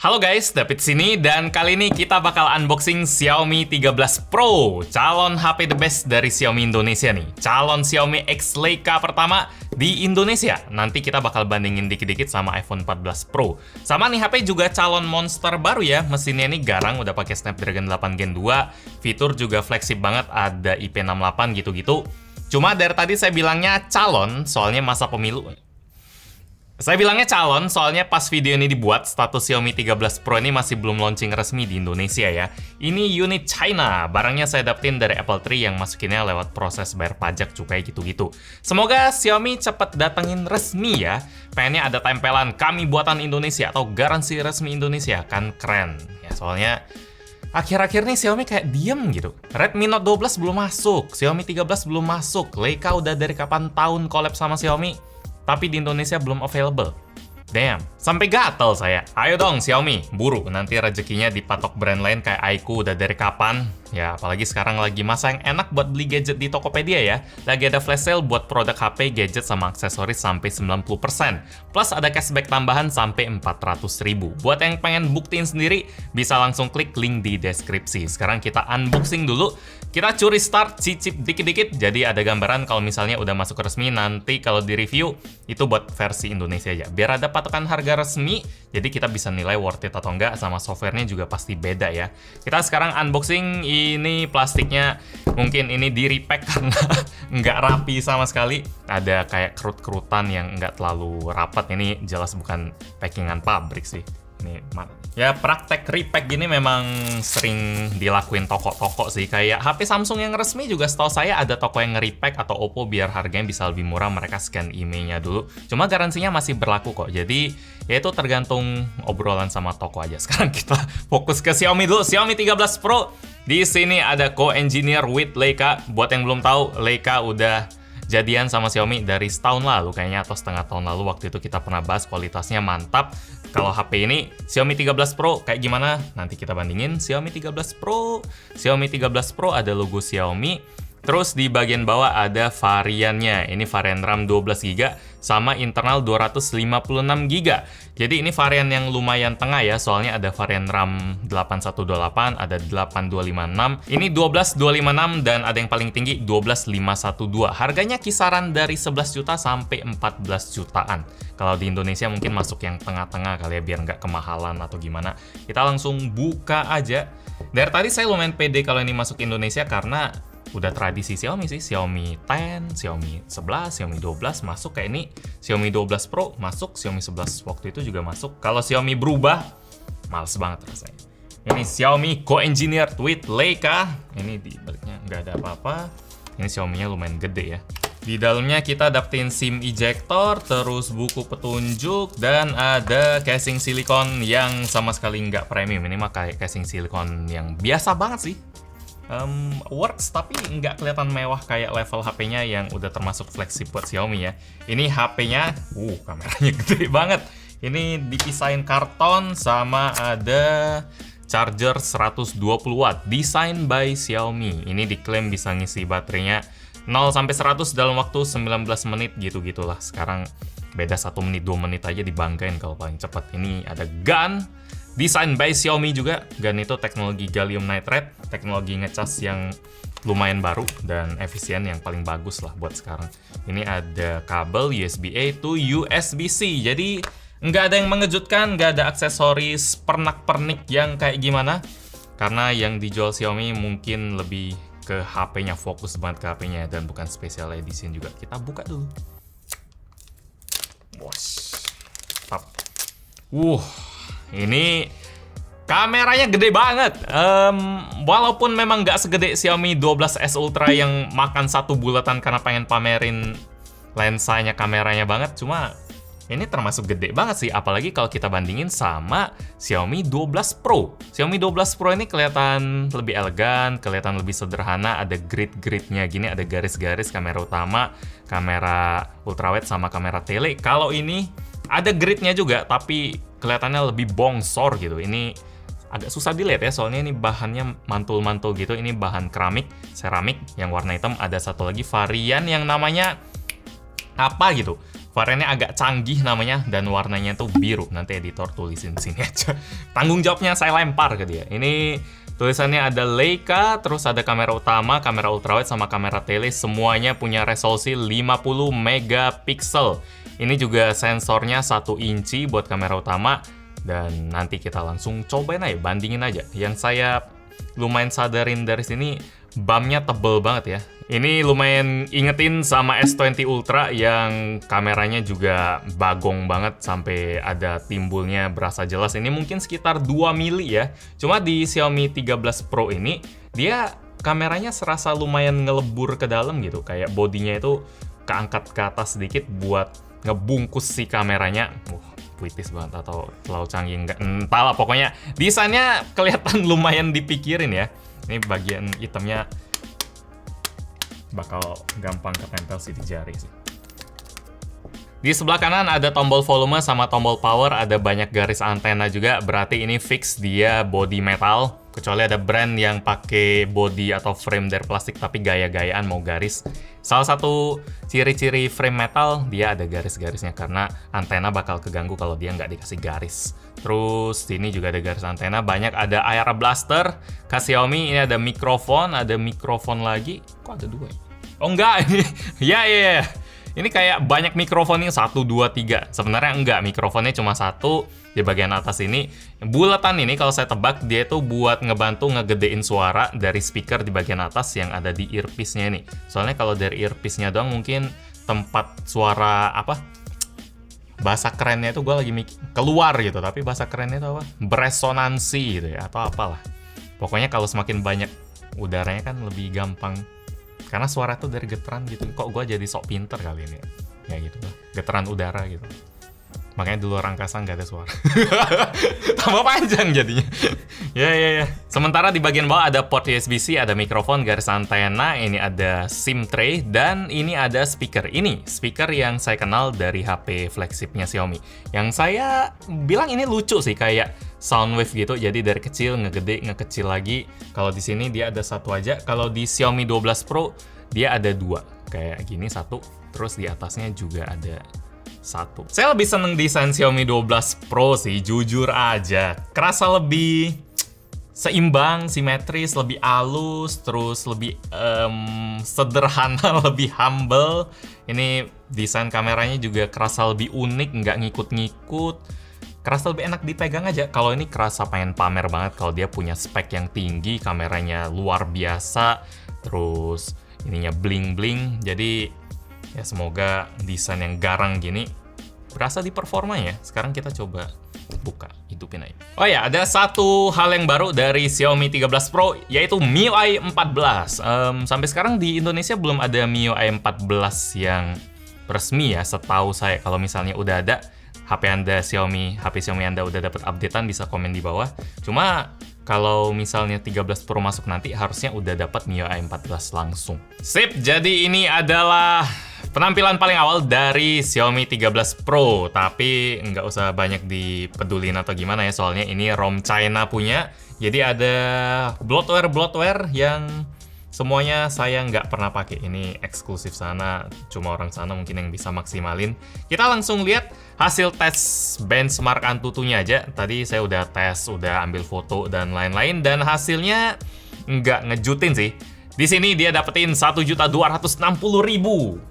Halo guys, David sini dan kali ini kita bakal unboxing Xiaomi 13 Pro, calon HP the best dari Xiaomi Indonesia nih. Calon Xiaomi X Leica pertama di Indonesia. Nanti kita bakal bandingin dikit-dikit sama iPhone 14 Pro. Sama nih HP juga calon monster baru ya. Mesinnya ini garang, udah pakai Snapdragon 8 Gen 2. Fitur juga fleksib banget, ada IP68 gitu-gitu. Cuma dari tadi saya bilangnya calon, soalnya masa pemilu. Saya bilangnya calon, soalnya pas video ini dibuat, status Xiaomi 13 Pro ini masih belum launching resmi di Indonesia ya. Ini unit China, barangnya saya dapetin dari Apple Tree yang masukinnya lewat proses bayar pajak, cukai gitu-gitu. Semoga Xiaomi cepet datengin resmi ya. Pengennya ada tempelan kami buatan Indonesia atau garansi resmi Indonesia, kan keren. Ya soalnya akhir-akhir ini Xiaomi kayak diem gitu. Redmi Note 12 belum masuk, Xiaomi 13 belum masuk, Leica udah dari kapan tahun collab sama Xiaomi. Tapi di Indonesia belum available. Damn, sampai gatel saya. Ayo dong Xiaomi, buru. Nanti rezekinya dipatok brand lain kayak iQOO udah dari kapan. Ya, apalagi sekarang lagi masa yang enak buat beli gadget di Tokopedia ya. Lagi ada flash sale buat produk HP, gadget, sama aksesoris sampai 90%. Plus ada cashback tambahan sampai 400.000. Buat yang pengen buktiin sendiri, bisa langsung klik link di deskripsi. Sekarang kita unboxing dulu. Kita curi start, cicip dikit-dikit. Jadi ada gambaran kalau misalnya udah masuk resmi, nanti kalau di review, itu buat versi Indonesia aja. Biar ada patokan harga resmi, jadi kita bisa nilai worth it atau enggak, sama softwarenya juga pasti beda ya. Kita sekarang unboxing, ini plastiknya mungkin ini di repack karena nggak rapi sama sekali. Ada kayak kerut-kerutan yang nggak terlalu rapat, ini jelas bukan packingan pabrik sih. Ini ya praktek repack gini memang sering dilakuin toko-toko sih. Kayak HP Samsung yang resmi juga setahu saya ada toko yang nge-repack, atau Oppo biar harganya bisa lebih murah mereka scan emailnya dulu. Cuma garansinya masih berlaku kok. Jadi ya itu tergantung obrolan sama toko aja. Sekarang kita fokus ke Xiaomi dulu. Xiaomi 13 Pro. Di sini ada co-engineer with Leica. Buat yang belum tahu, Leica udah jadian sama Xiaomi dari setahun lalu kayaknya, atau setengah tahun lalu. Waktu itu kita pernah bahas kualitasnya mantap. Kalau HP ini Xiaomi 13 Pro kayak gimana? Nanti kita bandingin. Xiaomi 13 Pro. Xiaomi 13 Pro ada logo Xiaomi. Terus di bagian bawah ada variannya. Ini varian RAM 12GB sama internal 256GB. Jadi ini varian yang lumayan tengah ya, soalnya ada varian RAM 8128, ada 8256. Ini 12256 dan ada yang paling tinggi 12512. Harganya kisaran dari 11 juta sampai 14 jutaan. Kalau di Indonesia mungkin masuk yang tengah-tengah kali ya, biar nggak kemahalan atau gimana. Kita langsung buka aja. Dari tadi saya lumayan pede kalau ini masuk Indonesia karena udah tradisi Xiaomi sih. Xiaomi 10, Xiaomi 11, Xiaomi 12 masuk kayak ini. Xiaomi 12 Pro masuk, Xiaomi 11 waktu itu juga masuk. Kalau Xiaomi berubah, males banget rasanya. Ini Xiaomi co-engineered with Leica. Ini di baliknya nggak ada apa-apa. Ini Xiaomi-nya lumayan gede ya. Di dalamnya kita dapetin SIM ejector, terus buku petunjuk, dan ada casing silikon yang sama sekali nggak premium. Ini mah kayak casing silikon yang biasa banget sih. Works tapi nggak kelihatan mewah kayak level HP-nya yang udah termasuk flagship buat Xiaomi ya. Ini HP-nya, kameranya gede banget. Ini dipisahin karton sama ada charger 120 watt, design by Xiaomi. Ini diklaim bisa ngisi baterainya 0 sampai 100 dalam waktu 19 menit gitu-gitulah. Sekarang beda 1 menit 2 menit aja dibanggain kalau paling cepat. Ini ada gun. Desain by Xiaomi juga. Gun itu teknologi gallium nitride, teknologi ngecas yang lumayan baru dan efisien yang paling bagus lah buat sekarang. Ini ada kabel USB-A to USB-C. Jadi nggak ada yang mengejutkan, nggak ada aksesoris pernak-pernik yang kayak gimana. Karena yang dijual Xiaomi mungkin lebih ke HP-nya, fokus banget ke HP-nya dan bukan special edition juga. Kita buka dulu. Ini kameranya gede banget. Walaupun memang nggak segede Xiaomi 12S Ultra yang makan satu bulatan karena pengen pamerin lensanya, kameranya banget. Cuma ini termasuk gede banget sih. Apalagi kalau kita bandingin sama Xiaomi 12 Pro. Xiaomi 12 Pro ini kelihatan lebih elegan, kelihatan lebih sederhana. Ada grid-gridnya gini, ada garis-garis kamera utama, kamera ultrawide, sama kamera tele. Kalau ini ada gridnya juga, tapi kelihatannya lebih bongsor gitu. Ini agak susah dilihat ya, soalnya ini bahannya mantul-mantul gitu. Ini bahan keramik yang warna hitam. Ada satu lagi varian yang namanya apa gitu. Variannya agak canggih namanya dan warnanya tuh biru. Nanti editor tulisin sini aja. Tanggung jawabnya saya lempar ke dia. Ini tulisannya ada Leica, terus ada kamera utama, kamera ultrawide, sama kamera tele. Semuanya punya resolusi 50 megapiksel. Ini juga sensornya 1 inci buat kamera utama. Dan nanti kita langsung cobain aja, bandingin aja. Yang saya lumayan sadarin dari sini, BAM-nya tebel banget ya. Ini lumayan ingetin sama S20 Ultra yang kameranya juga bagong banget sampai ada timbulnya berasa jelas. Ini mungkin sekitar 2 mili ya. Cuma di Xiaomi 13 Pro ini, dia kameranya serasa lumayan ngelebur ke dalam gitu. Kayak bodinya itu keangkat ke atas sedikit buat ngebungkus si kameranya. Puitis banget atau terlalu canggih, enggak, entahlah, pokoknya desainnya kelihatan lumayan dipikirin ya. Ini bagian hitamnya bakal gampang ketempel sih di jari sih. Di sebelah kanan ada tombol volume sama tombol power, ada banyak garis antena juga, berarti ini fix dia body metal. Kecuali ada brand yang pakai body atau frame dari plastik tapi gaya-gayaan mau garis. Salah satu ciri-ciri frame metal, dia ada garis-garisnya karena antena bakal keganggu kalau dia nggak dikasih garis. Terus sini juga ada garis antena, banyak ada air blaster. Xiaomi ini ada mikrofon lagi. Kok ada 2 ya? Oh enggak, ini ya. Ini kayak banyak mikrofonnya 1, 2, 3. Sebenarnya enggak, mikrofonnya cuma 1 di bagian atas ini. Bulatan ini kalau saya tebak dia tuh buat ngebantu ngegedein suara dari speaker di bagian atas yang ada di earpiece-nya ini. Soalnya kalau dari earpiece-nya doang mungkin tempat suara apa? Bahasa kerennya itu gue lagi keluar gitu, tapi bahasa kerennya itu apa? Beresonansi gitu ya, atau apalah. Pokoknya kalau semakin banyak udaranya kan lebih gampang. Karena suara tuh dari getaran gitu. Kok gue jadi sok pinter kali ini? Ya gitu lah. Getaran udara gitu. Makanya di luar angkasa nggak ada suara. Tambah panjang jadinya. Ya. Sementara di bagian bawah ada port USB-C, ada mikrofon, garis antena, ini ada SIM tray, dan ini ada speaker. Ini speaker yang saya kenal dari HP flagshipnya Xiaomi. Yang saya bilang ini lucu sih, kayak Soundwave gitu. Jadi dari kecil ngegede, ngekecil lagi. Kalau di sini dia ada 1 aja. Kalau di Xiaomi 12 Pro dia ada 2. Kayak gini 1, terus di atasnya juga ada 1. Saya lebih seneng desain Xiaomi 12 Pro sih, jujur aja. Kerasa lebih seimbang, simetris, lebih halus, terus lebih sederhana, lebih humble. Ini desain kameranya juga kerasa lebih unik, nggak ngikut-ngikut. Kerasa lebih enak dipegang aja. Kalau ini kerasa pengen pamer banget kalau dia punya spek yang tinggi, kameranya luar biasa, terus ininya bling-bling. Jadi ya semoga desain yang garang gini berasa di performanya. Sekarang kita coba buka, hidupin aja. Oh ya, ada satu hal yang baru dari Xiaomi 13 Pro, yaitu MIUI 14. Sampai sekarang di Indonesia belum ada MIUI 14 yang resmi ya, setahu saya. Kalau misalnya udah ada, HP Xiaomi Anda udah dapat updatean, bisa komen di bawah. Cuma kalau misalnya 13 Pro masuk nanti, harusnya udah dapat MIUI 14 langsung. Sip, jadi ini adalah penampilan paling awal dari Xiaomi 13 Pro. Tapi nggak usah banyak dipedulin atau gimana ya, soalnya ini ROM China punya. Jadi ada bloatware yang semuanya saya nggak pernah pakai. Ini eksklusif sana, cuma orang sana mungkin yang bisa maksimalin. Kita langsung lihat hasil tes benchmark Antutunya aja. Tadi saya udah tes, udah ambil foto dan lain-lain, dan hasilnya nggak ngejutin sih. Di sini dia dapetin 1.260.000.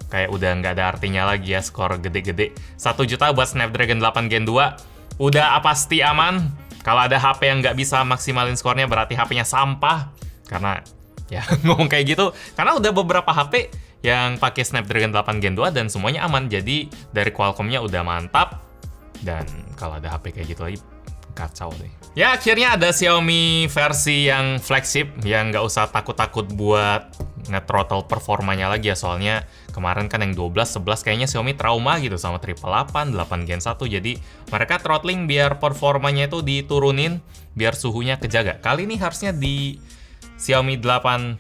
Kayak udah nggak ada artinya lagi ya skor gede-gede. 1 juta buat Snapdragon 8 Gen 2. Udah pasti aman. Kalau ada HP yang nggak bisa maksimalin skornya, berarti HP-nya sampah. Karena ya ngomong kayak gitu, karena udah beberapa HP yang pakai Snapdragon 8 Gen 2 dan semuanya aman. Jadi dari Qualcomm-nya udah mantap. Dan kalau ada HP kayak gitu lagi, kacau deh. Ya akhirnya ada Xiaomi versi yang flagship, yang nggak usah takut-takut buat nge-throttle performanya lagi ya. Soalnya kemarin kan yang 12, 11 kayaknya Xiaomi trauma gitu sama 888, 8 Gen 1. Jadi mereka throttling biar performanya itu diturunin, biar suhunya kejaga. Kali ini harusnya di Xiaomi 8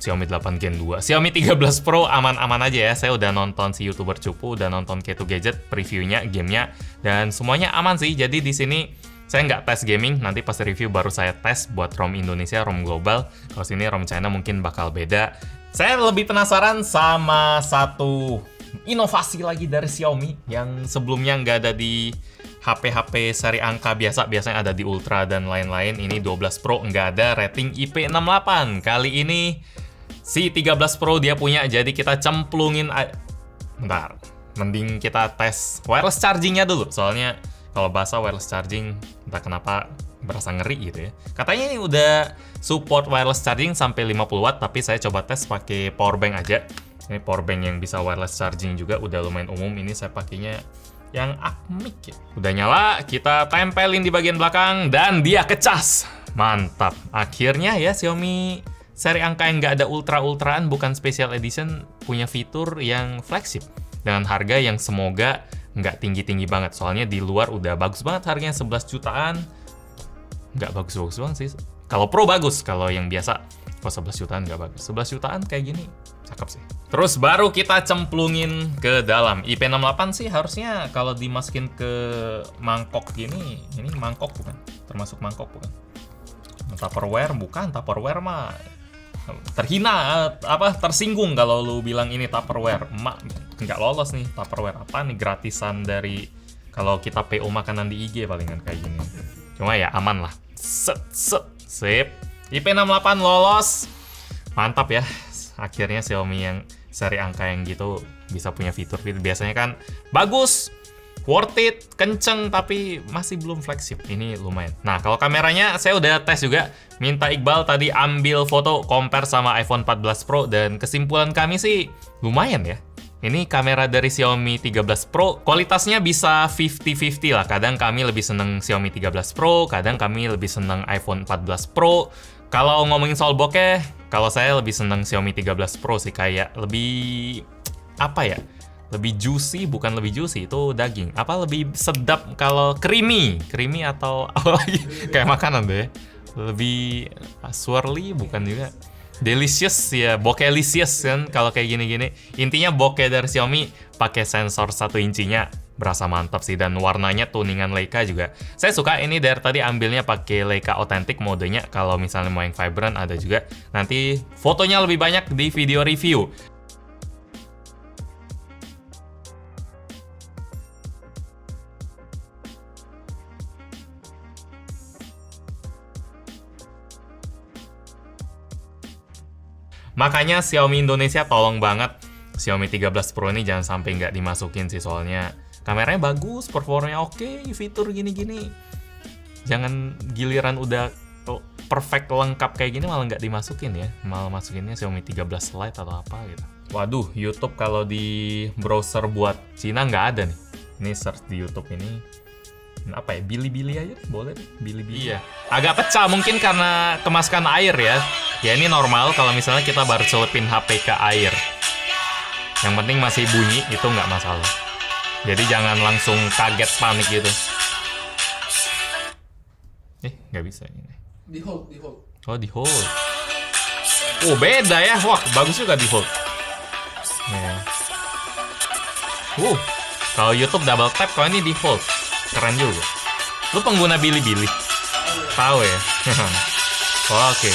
Gen 2, Xiaomi 13 Pro aman-aman aja ya. Saya udah nonton si YouTuber Cupu, udah nonton K2 Gadget previewnya, gamenya, dan semuanya aman sih. Jadi di sini saya nggak tes gaming, nanti pas review baru saya tes buat ROM Indonesia, ROM global. Kalau sini ROM China mungkin bakal beda. Saya lebih penasaran sama satu inovasi lagi dari Xiaomi yang sebelumnya nggak ada di HP-HP seri angka biasa, biasanya ada di Ultra dan lain-lain. Ini 12 Pro nggak ada rating IP68. Kali ini si 13 Pro dia punya, jadi kita cemplungin. Bentar, mending kita tes wireless chargingnya dulu. Soalnya kalau bahasa wireless charging, entah kenapa berasa ngeri gitu ya. Katanya ini udah support wireless charging sampai 50 watt, tapi saya coba tes pakai power bank aja. Ini power bank yang bisa wireless charging juga, udah lumayan umum. Ini saya pakainya yang Acmic ya. Udah nyala, kita tempelin di bagian belakang dan dia kecas. Mantap. Akhirnya ya Xiaomi seri angka yang nggak ada ultra-ultraan, bukan special edition, punya fitur yang flagship dengan harga yang semoga nggak tinggi-tinggi banget. Soalnya di luar udah bagus banget harganya 11 jutaan. Nggak bagus-bagus banget sih. Kalau Pro bagus, kalau yang biasa kalau 11 jutaan nggak bagus. 11 jutaan kayak gini cakep sih. Terus baru kita cemplungin ke dalam. IP68 sih harusnya kalau dimasukin ke mangkok gini, ini mangkok bukan? Termasuk mangkok bukan? Tupperware bukan, Tupperware mah terhina, tersinggung kalau lu bilang ini Tupperware. Nggak lolos nih Tupperware. Apa nih gratisan dari kalau kita PO makanan di IG palingan kayak gini. Cuma ya aman lah. Sip. IP68 lolos. Mantap ya. Akhirnya Xiaomi yang seri angka yang gitu bisa punya fitur-fitur. Biasanya kan bagus, worth it, kenceng, tapi masih belum flagship. Ini lumayan. Nah, kalau kameranya saya udah tes juga. Minta Iqbal tadi ambil foto compare sama iPhone 14 Pro, dan kesimpulan kami sih lumayan ya. Ini kamera dari Xiaomi 13 Pro, kualitasnya bisa 50-50 lah. Kadang kami lebih seneng Xiaomi 13 Pro, kadang kami lebih seneng iPhone 14 Pro. Kalau ngomongin soal bokeh, kalau saya lebih seneng Xiaomi 13 Pro sih, kayak lebih apa ya? Lebih juicy, bukan lebih juicy, itu daging. Apa lebih sedap kalau creamy atau apa lagi? Kayak makanan deh. Lebih swirly bukan juga. Delicious ya, bokelicious kan kalau kayak gini-gini. Intinya bokeh dari Xiaomi pakai sensor 1 inchinya berasa mantap sih, dan warnanya tuningan Leica juga. Saya suka ini dari tadi ambilnya pakai Leica Authentic modenya. Kalau misalnya mau yang vibrant ada juga. Nanti fotonya lebih banyak di video review. Makanya Xiaomi Indonesia tolong banget Xiaomi 13 Pro ini jangan sampai nggak dimasukin sih, soalnya kameranya bagus, performanya oke, fitur gini-gini. Jangan giliran udah perfect lengkap kayak gini malah nggak dimasukin ya. Malah masukinnya Xiaomi 13 Lite atau apa gitu. Waduh, YouTube kalau di browser buat Cina nggak ada nih. Ini search di YouTube ini. Apa ya, Bilibili aja boleh deh, Bilibili. Iya, agak pecah mungkin karena kemasukan air ya. Ya ini normal kalau misalnya kita baru celupin HP ke air. Yang penting masih bunyi, itu nggak masalah. Jadi jangan langsung kaget panik gitu. Nggak bisa ini. Di hold. Oh, di hold. Oh, beda ya. Wah, bagus juga di hold. Nih. Kalau YouTube double tap, kalau ini di hold. Keren juga. Lu pengguna Bilibili? Tahu ya? Oke.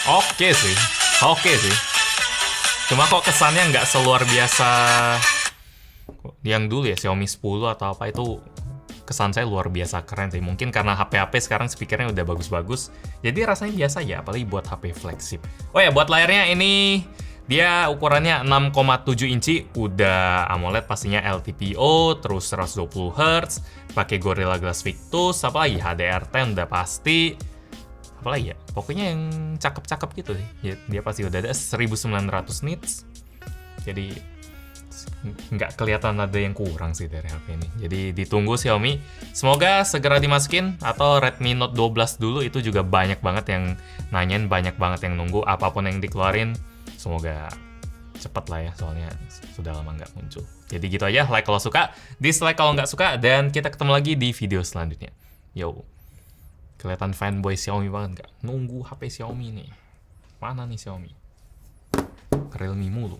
Oke sih. Cuma kok kesannya nggak seluar biasa yang dulu ya, Xiaomi 10 atau apa itu. Kesan saya luar biasa keren sih. Mungkin karena HP-HP sekarang speakernya udah bagus-bagus, jadi rasanya biasa ya, apalagi buat HP flagship. Oh ya, buat layarnya ini dia ukurannya 6,7 inci, udah AMOLED pastinya, LTPO, terus 120 Hz, pakai Gorilla Glass Victus, apalagi HDR10 udah pasti. Apalagi ya, pokoknya yang cakep-cakep gitu sih. Ya, dia pasti udah ada 1900 nits. Jadi nggak kelihatan ada yang kurang sih dari HP ini. Jadi ditunggu Xiaomi. Semoga segera dimasukin, atau Redmi Note 12 dulu, itu juga banyak banget yang nanyain, banyak banget yang nunggu. Apapun yang dikeluarin, semoga cepet lah ya, soalnya sudah lama nggak muncul. Jadi gitu aja, like kalau suka, dislike kalau nggak suka, dan kita ketemu lagi di video selanjutnya. Yo. Kelihatan fanboy Xiaomi banget nggak? Nunggu HP Xiaomi nih. Mana nih Xiaomi? Realme mulu.